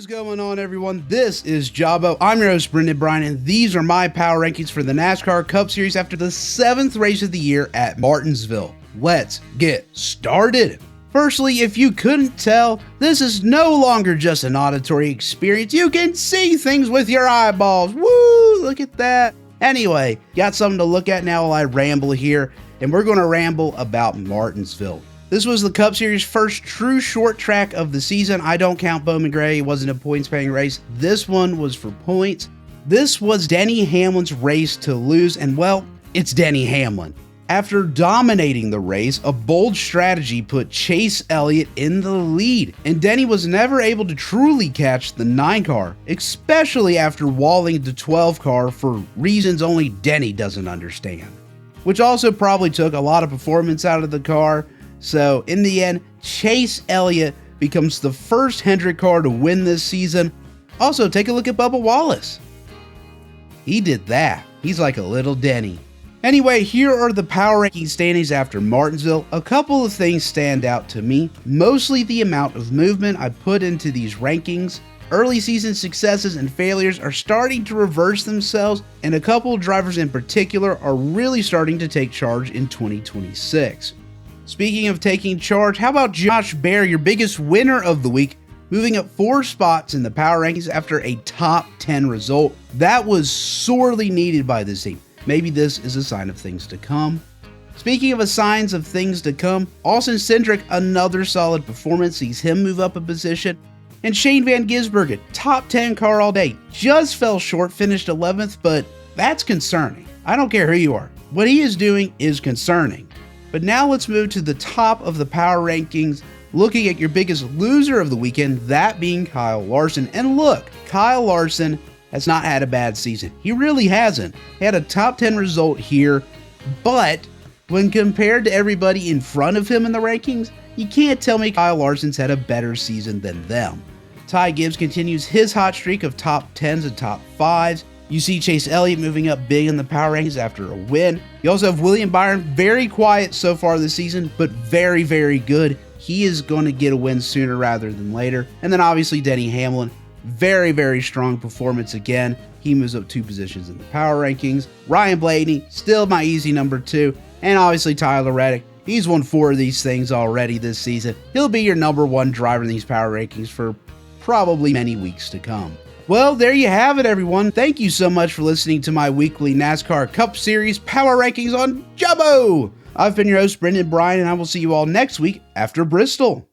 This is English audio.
is going on, everyone? This is Jabbo. I'm your host, Brendan Bryan, and these are my power rankings for the NASCAR Cup Series after the 7th race of the year at Martinsville. Let's get started. Firstly, if you couldn't tell, this is no longer just an auditory experience. You can see things with your eyeballs. Woo! Look at that. Anyway, got something to look at now while I ramble here, and we're going to ramble about Martinsville. This was the Cup Series' first true short track of the season. I don't count Bowman Gray. It wasn't a points-paying race. This one was for points. This was Denny Hamlin's race to lose, and well, it's Denny Hamlin. After dominating the race, a bold strategy put Chase Elliott in the lead, and Denny was never able to truly catch the 9 car, especially after walling the 12 car for reasons only Denny doesn't understand, which also probably took a lot of performance out of the car. So in the end, Chase Elliott becomes the first Hendrick car to win this season. Also, take a look at Bubba Wallace. He did that. He's like a little Denny. Anyway, here are the power ranking standings after Martinsville. A couple of things stand out to me, mostly the amount of movement I put into these rankings. Early season successes and failures are starting to reverse themselves, and a couple of drivers in particular are really starting to take charge in 2026. Speaking of taking charge, how about Josh Berry, your biggest winner of the week, moving up 4 spots in the power rankings after a top 10 result? That was sorely needed by this team. Maybe this is a sign of things to come. Speaking of signs of things to come, Austin Cindric, another solid performance, sees him move up a position. And Shane Van Gisbergen, top 10 car all day, just fell short, finished 11th, but that's concerning. I don't care who you are. What he is doing is concerning. But now let's move to the top of the power rankings, looking at your biggest loser of the weekend, that being Kyle Larson. And look, Kyle Larson has not had a bad season. He really hasn't. He had a top 10 result here, but when compared to everybody in front of him in the rankings, you can't tell me Kyle Larson's had a better season than them. Ty Gibbs continues his hot streak of top 10s and top 5s. You see Chase Elliott moving up big in the power rankings after a win. You also have William Byron, very quiet so far this season, but very, very good. He is going to get a win sooner rather than later. And then obviously Denny Hamlin, very, very strong performance again. He moves up 2 positions in the power rankings. Ryan Blaney, still my easy number 2. And obviously Tyler Reddick. He's won 4 of these things already this season. He'll be your number 1 driver in these power rankings for probably many weeks to come. Well, there you have it, everyone. Thank you so much for listening to my weekly NASCAR Cup Series Power Rankings on Jabbo. I've been your host, Brendan Bryan, and I will see you all next week after Bristol.